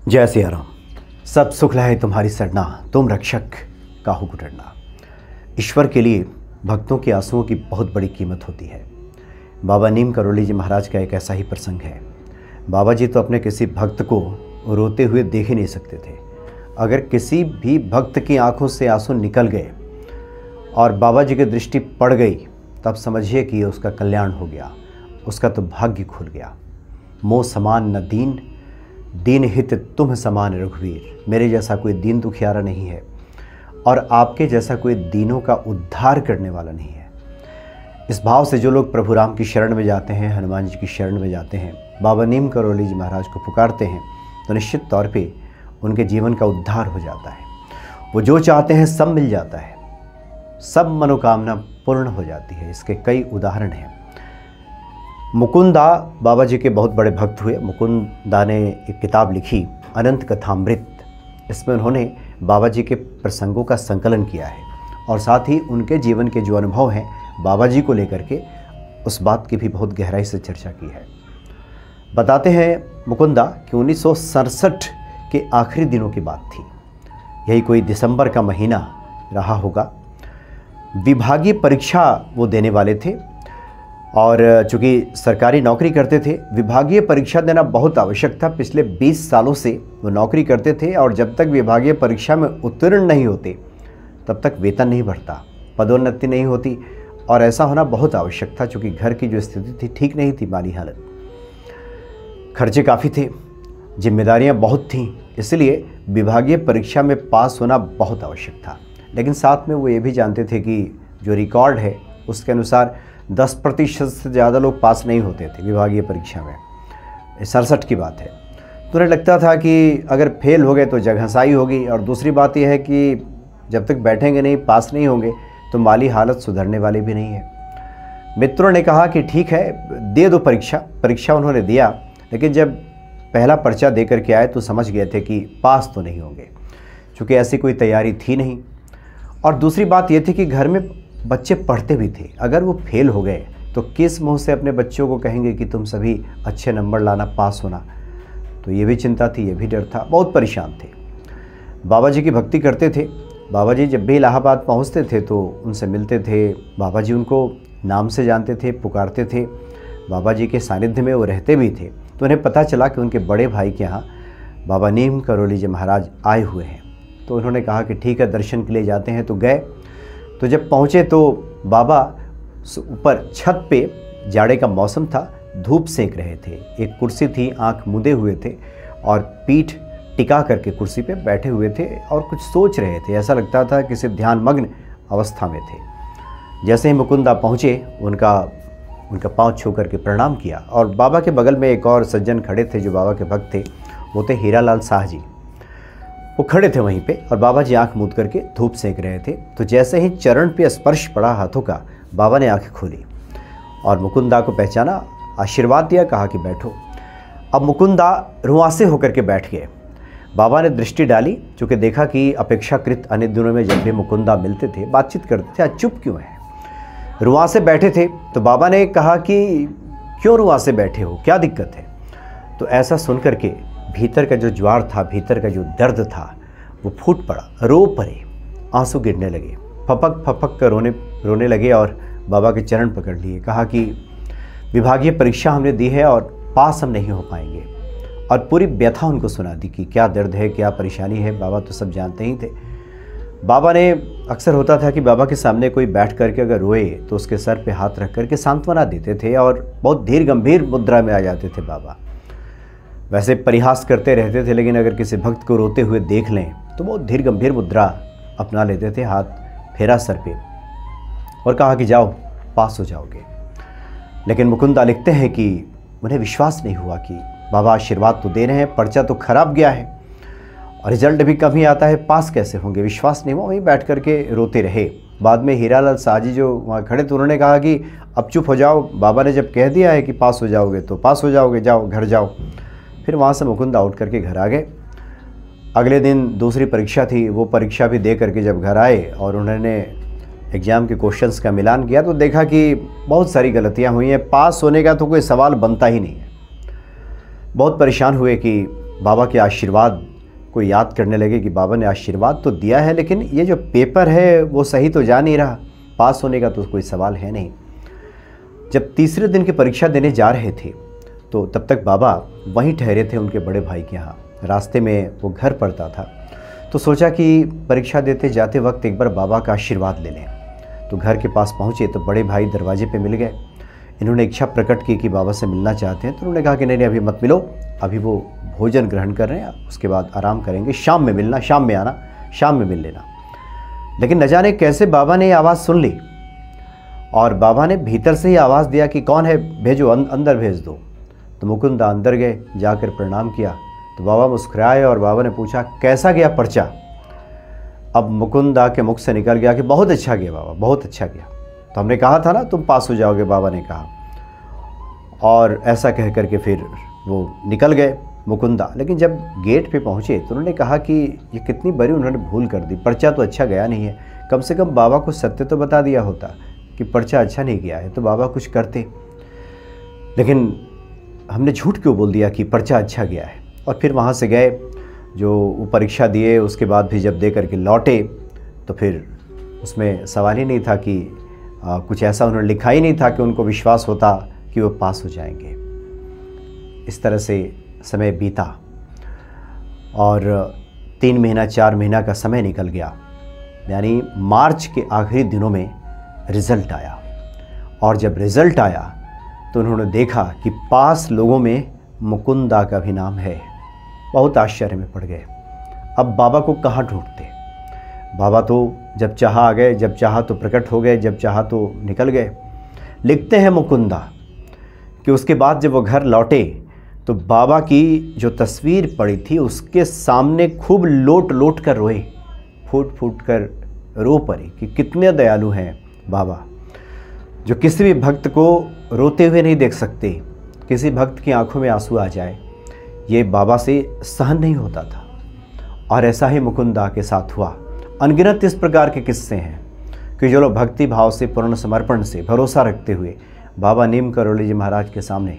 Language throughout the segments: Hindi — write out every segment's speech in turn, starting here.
जय सिया राम। सब सुख लहे तुम्हारी सरना, तुम रक्षक काहू को डरना। ईश्वर के लिए भक्तों के आंसुओं की बहुत बड़ी कीमत होती है। बाबा नीम करोली जी महाराज का एक ऐसा ही प्रसंग है। बाबा जी तो अपने किसी भक्त को रोते हुए देख ही नहीं सकते थे। अगर किसी भी भक्त की आंखों से आंसू निकल गए और बाबा जी की दृष्टि पड़ गई, तब समझिए कि उसका कल्याण हो गया, उसका तो भाग्य खुल गया। मोह समान न दीन, दीन हित तुम समान रघुवीर। मेरे जैसा कोई दीन दुखियारा नहीं है और आपके जैसा कोई दीनों का उद्धार करने वाला नहीं है। इस भाव से जो लोग प्रभु राम की शरण में जाते हैं, हनुमान जी की शरण में जाते हैं, बाबा नीम करोली जी महाराज को पुकारते हैं, तो निश्चित तौर पे उनके जीवन का उद्धार हो जाता है। वो जो चाहते हैं सब मिल जाता है, सब मनोकामना पूर्ण हो जाती है। इसके कई उदाहरण हैं। मुकुंदा बाबा जी के बहुत बड़े भक्त हुए। मुकुंदा ने एक किताब लिखी, अनंत कथामृत। इसमें उन्होंने बाबा जी के प्रसंगों का संकलन किया है और साथ ही उनके जीवन के जो अनुभव हैं बाबा जी को लेकर के, उस बात की भी बहुत गहराई से चर्चा की है। बताते हैं मुकुंदा कि 1967 के आखिरी दिनों की बात थी। यही कोई दिसंबर का महीना रहा होगा। विभागीय परीक्षा वो देने वाले थे और चूँकि सरकारी नौकरी करते थे, विभागीय परीक्षा देना बहुत आवश्यक था। पिछले 20 सालों से वो नौकरी करते थे और जब तक विभागीय परीक्षा में उत्तीर्ण नहीं होते तब तक वेतन नहीं बढ़ता, पदोन्नति नहीं होती और ऐसा होना बहुत आवश्यक था। चूँकि घर की जो स्थिति थी ठीक नहीं थी, माली हालत, खर्चे काफ़ी थे, जिम्मेदारियां बहुत थीं, इसलिए विभागीय परीक्षा में पास होना बहुत आवश्यक था। लेकिन साथ में वो ये भी जानते थे कि जो रिकॉर्ड है उसके अनुसार 10% से ज़्यादा लोग पास नहीं होते थे विभागीय परीक्षा में। 67 की बात है। तो उन्हें लगता था कि अगर फेल हो गए तो जगहंसाई होगी और दूसरी बात यह है कि जब तक बैठेंगे नहीं, पास नहीं होंगे, तो माली हालत सुधरने वाली भी नहीं है। मित्रों ने कहा कि ठीक है, दे दो परीक्षा। परीक्षा उन्होंने दिया, लेकिन जब पहला पर्चा दे करके आए तो समझ गए थे कि पास तो नहीं होंगे, क्योंकि ऐसी कोई तैयारी थी नहीं। और दूसरी बात ये थी कि घर में बच्चे पढ़ते भी थे। अगर वो फेल हो गए तो किस मुंह से अपने बच्चों को कहेंगे कि तुम सभी अच्छे नंबर लाना, पास होना। तो ये भी चिंता थी, ये भी डर था, बहुत परेशान थे। बाबा जी की भक्ति करते थे। बाबा जी जब भी इलाहाबाद पहुंचते थे तो उनसे मिलते थे। बाबा जी उनको नाम से जानते थे, पुकारते थे। बाबा जी के सानिध्य में वो रहते भी थे। तो उन्हें पता चला कि उनके बड़े भाई के यहाँ बाबा नीम करोली जी महाराज आए हुए हैं। तो उन्होंने कहा कि ठीक है, दर्शन के लिए जाते हैं। तो गए। तो जब पहुँचे तो बाबा ऊपर छत पे, जाड़े का मौसम था, धूप सेंक रहे थे। एक कुर्सी थी, आंख मूंदे हुए थे और पीठ टिका करके कुर्सी पे बैठे हुए थे और कुछ सोच रहे थे। ऐसा लगता था किसी ध्यानमग्न अवस्था में थे। जैसे ही मुकुंदा पहुँचे, उनका पाँव छू करके प्रणाम किया और बाबा के बगल में एक और सज्जन खड़े थे जो बाबा के भक्त थे। वो थे हीरालाल शाह जी। वो खड़े थे वहीं पे और बाबा जी आंख मूंद करके धूप सेंक रहे थे। तो जैसे ही चरण पे स्पर्श पड़ा हाथों का, बाबा ने आंखें खोली और मुकुंदा को पहचाना, आशीर्वाद दिया, कहा कि बैठो। अब मुकुंदा रुआंसे होकर के बैठ गए। बाबा ने दृष्टि डाली, चूँकि देखा कि अपेक्षाकृत अन्य दिनों में जब भी मुकुंदा मिलते थे, बातचीत करते थे, आज चुप क्यों है, रुआंसे बैठे थे। तो बाबा ने कहा कि क्यों रुआंसे बैठे हो, क्या दिक्कत है। तो ऐसा सुन करके भीतर का जो ज्वार था, भीतर का जो दर्द था, वो फूट पड़ा, रो पड़े, आंसू गिरने लगे, फपक फपक कर रोने लगे और बाबा के चरण पकड़ लिए। कहा कि विभागीय परीक्षा हमने दी है और पास हम नहीं हो पाएंगे। और पूरी व्यथा उनको सुना दी कि क्या दर्द है, क्या परेशानी है। बाबा तो सब जानते ही थे। बाबा ने, अक्सर होता था कि बाबा के सामने कोई बैठ करके अगर रोए तो उसके सर पे हाथ रख करके सांत्वना देते थे और बहुत धीर गंभीर मुद्रा में आ जाते थे बाबा। वैसे परिहास करते रहते थे, लेकिन अगर किसी भक्त को रोते हुए देख लें तो बहुत धीर गंभीर मुद्रा अपना लेते थे, हाथ फेरा सर पे और कहा कि जाओ, पास हो जाओगे। लेकिन मुकुंदा लिखते हैं कि उन्हें विश्वास नहीं हुआ कि बाबा आशीर्वाद तो दे रहे हैं, पर्चा तो खराब गया है और रिजल्ट भी कम ही आता है, पास कैसे होंगे। विश्वास नहीं हुआ, वहीं बैठ करके रोते रहे। बाद में हीरालाल शाह जी जो वहाँ खड़े थे, उन्होंने कहा कि अब चुप हो जाओ, बाबा ने जब कह दिया है कि पास हो जाओगे तो पास हो जाओगे, जाओ घर जाओ। फिर वहाँ से मुकुंदा उठ करके घर आ गए। अगले दिन दूसरी परीक्षा थी, वो परीक्षा भी दे करके जब घर आए और उन्होंने एग्ज़ाम के क्वेश्चंस का मिलान किया तो देखा कि बहुत सारी गलतियाँ हुई हैं, पास होने का तो कोई सवाल बनता ही नहीं है। बहुत परेशान हुए कि बाबा के आशीर्वाद को याद करने लगे कि बाबा ने आशीर्वाद तो दिया है, लेकिन ये जो पेपर है वो सही तो जा नहीं रहा, पास होने का तो कोई सवाल है नहीं। जब तीसरे दिन की परीक्षा देने जा रहे थे तो तब तक बाबा वहीं ठहरे थे उनके बड़े भाई के यहाँ। रास्ते में वो घर पड़ता था तो सोचा कि परीक्षा देते जाते वक्त एक बार बाबा का आशीर्वाद ले लें। तो घर के पास पहुँचे तो बड़े भाई दरवाजे पे मिल गए। इन्होंने इच्छा प्रकट की कि बाबा से मिलना चाहते हैं, तो उन्होंने कहा कि नहीं अभी मत मिलो, अभी वो भोजन ग्रहण कर रहे हैं, उसके बाद आराम करेंगे, शाम में मिलना, शाम में आना, शाम में मिल लेना। लेकिन न जाने कैसे बाबा ने आवाज़ सुन ली और बाबा ने भीतर से ही आवाज़ दिया कि कौन है, भेजो, अंदर भेज दो। तो मुकुंदा अंदर गए, जाकर प्रणाम किया तो बाबा मुस्कुराए और बाबा ने पूछा कैसा गया पर्चा। अब मुकुंदा के मुख से निकल गया कि बहुत अच्छा गया बाबा, बहुत अच्छा गया। तो हमने कहा था ना तुम पास हो जाओगे, बाबा ने कहा। और ऐसा कह करके फिर वो निकल गए मुकुंदा। लेकिन जब गेट पे पहुँचे तो उन्होंने कहा कि ये कितनी बड़ी उन्होंने भूल कर दी, पर्चा तो अच्छा गया नहीं है, कम से कम बाबा को सत्य तो बता दिया होता कि पर्चा अच्छा नहीं गया है तो बाबा कुछ करते। लेकिन हमने झूठ क्यों बोल दिया कि पर्चा अच्छा गया है। और फिर वहाँ से गए, जो वो परीक्षा दिए उसके बाद भी जब दे करके लौटे तो फिर उसमें सवाल ही नहीं था कि कुछ ऐसा उन्होंने लिखा ही नहीं था कि उनको विश्वास होता कि वो पास हो जाएंगे। इस तरह से समय बीता और 3 महीना 4 महीना का समय निकल गया। यानी मार्च के आखिरी दिनों में रिज़ल्ट आया और जब रिज़ल्ट आया तो उन्होंने देखा कि पास लोगों में मुकुंदा का भी नाम है। बहुत आश्चर्य में पड़ गए। अब बाबा को कहाँ ढूंढते। बाबा तो जब चाहा आ गए, जब चाहा तो प्रकट हो गए, जब चाहा तो निकल गए। लिखते हैं मुकुंदा कि उसके बाद जब वो घर लौटे तो बाबा की जो तस्वीर पड़ी थी उसके सामने खूब लोट लोट कर रोए, फूट फूट कर रो पड़े कि कितने दयालु हैं बाबा, जो किसी भी भक्त को रोते हुए नहीं देख सकते। किसी भक्त की आंखों में आंसू आ जाए ये बाबा से सहन नहीं होता था। और ऐसा ही मुकुंदा के साथ हुआ। अनगिनत इस प्रकार के किस्से हैं कि जो लोग भक्ति भाव से, पूर्ण समर्पण से, भरोसा रखते हुए बाबा नीम करोली जी महाराज के सामने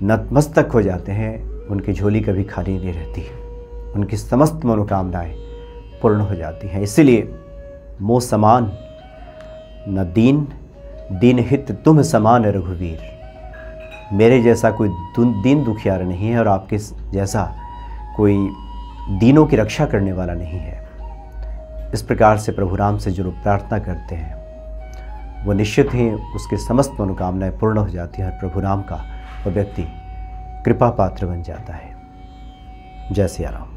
नतमस्तक हो जाते हैं, उनकी झोली कभी खाली नहीं रहती, उनकी समस्त मनोकामनाएं पूर्ण हो जाती हैं। इसीलिए मोह समान न दीन, दीन हित तुम समान रघुवीर। मेरे जैसा कोई दीन दुखियार नहीं है और आपके जैसा कोई दीनों की रक्षा करने वाला नहीं है। इस प्रकार से प्रभु राम से जो लोग प्रार्थना करते हैं वो निश्चित ही उसके समस्त मनोकामनाएं पूर्ण हो जाती हैं और प्रभु राम का वो व्यक्ति कृपा पात्र बन जाता है। जय सिया राम।